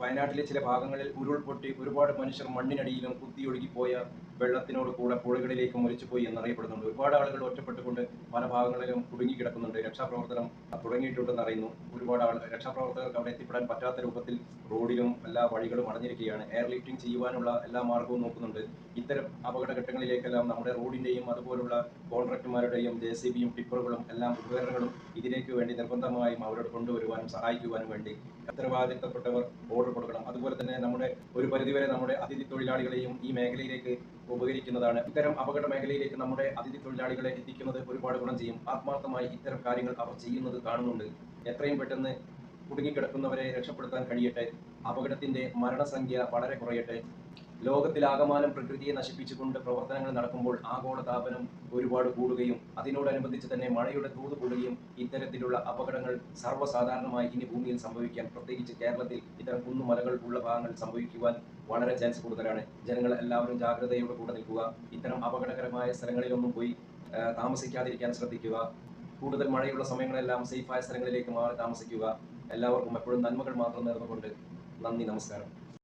വയനാട്ടിലെ ചില ഭാഗങ്ങളിൽ ഉരുൾപൊട്ടി ഒരുപാട് മനുഷ്യർ മണ്ണിനടിയിലും കുത്തിയൊഴുകിപ്പോയ വെള്ളത്തിനോട് കൂടെ പുഴകളിലേക്കും ഒലിച്ചുപോയി എന്നറിയപ്പെടുന്നുണ്ട്. ഒരുപാട് ആളുകൾ ഒറ്റപ്പെട്ടുകൊണ്ട് പല ഭാഗങ്ങളിലും കുടുങ്ങിക്കിടക്കുന്നുണ്ട്. രക്ഷാപ്രവർത്തനം തുടങ്ങിയിട്ടുണ്ടെന്ന് അറിയുന്നു. ഒരുപാട് രക്ഷാപ്രവർത്തകർക്ക് അവിടെ എത്തിപ്പെടാൻ പറ്റാത്ത രൂപത്തിൽ റോഡിലും എല്ലാ വഴികളും അടഞ്ഞിരിക്കുകയാണ്. എയർ ലിഫ്റ്റിംഗ് ചെയ്യുവാനുള്ള എല്ലാ മാർഗവും നോക്കുന്നുണ്ട്. ഇത്തരം അപകടഘട്ടങ്ങളിലേക്കെല്ലാം നമ്മുടെ റോഡിന്റെയും അതുപോലുള്ള കോൺട്രാക്ടർമാരുടെയും JCBയും ടിപ്പറുകളും എല്ലാം ഉപകരണങ്ങളും ഇതിലേക്ക് വേണ്ടി നിർബന്ധമായും അവരോട് കൊണ്ടുവരുവാനും സഹായിക്കുവാനും വേണ്ടി ഉത്തരവാദിത്തപ്പെട്ടവർ ഓർഡർ കൊടുക്കണം. അതുപോലെ തന്നെ നമ്മുടെ ഒരു പരിധിവരെ നമ്മുടെ അതിഥി തൊഴിലാളികളെയും ഈ മേഖലയിലേക്ക് ഉപകരിക്കുന്നതാണ്. ഇത്തരം അപകട മേഖലയിലേക്ക് നമ്മുടെ അതിഥി തൊഴിലാളികളെ എത്തിക്കുന്നത് ഒരുപാട് ഗുണം ചെയ്യും. ആത്മാർത്ഥമായി ഇത്തരം കാര്യങ്ങൾ അവർ ചെയ്യുന്നത് കാണുന്നുണ്ട്. എത്രയും പെട്ടെന്ന് കുടുങ്ങിക്കിടക്കുന്നവരെ രക്ഷപ്പെടുത്താൻ കഴിയട്ടെ. അപകടത്തിന്റെ മരണസംഖ്യ വളരെ കുറയട്ടെ. ലോകത്തിലാകമാനം പ്രകൃതിയെ നശിപ്പിച്ചുകൊണ്ട് പ്രവർത്തനങ്ങൾ നടക്കുമ്പോൾ ആഗോളതാപനം ഒരുപാട് കൂടുകയും അതിനോടനുബന്ധിച്ച് തന്നെ മഴയുടെ തോത് കൂടുകയും ഇത്തരത്തിലുള്ള അപകടങ്ങൾ സർവ്വസാധാരണമായി ഇനി ഭൂമിയിൽ സംഭവിക്കാൻ, പ്രത്യേകിച്ച് കേരളത്തിൽ ഇത്തരം കുന്നുമലകൾ ഉള്ള ഭാഗങ്ങളിൽ സംഭവിക്കുവാൻ വളരെ ചാൻസ് കൂടുതലാണ്. ജനങ്ങൾ എല്ലാവരും ജാഗ്രതയോടെ കൂടെ നിൽക്കുക. ഇത്തരം അപകടകരമായ സ്ഥലങ്ങളിലൊന്നും പോയി താമസിക്കാതിരിക്കാൻ ശ്രദ്ധിക്കുക. കൂടുതൽ മഴയുള്ള സമയങ്ങളെല്ലാം സേഫായ സ്ഥലങ്ങളിലേക്ക് മാറി താമസിക്കുക. എല്ലാവർക്കും എപ്പോഴും നന്മകൾ മാത്രം നേർന്നുകൊണ്ട് നന്ദി, നമസ്കാരം.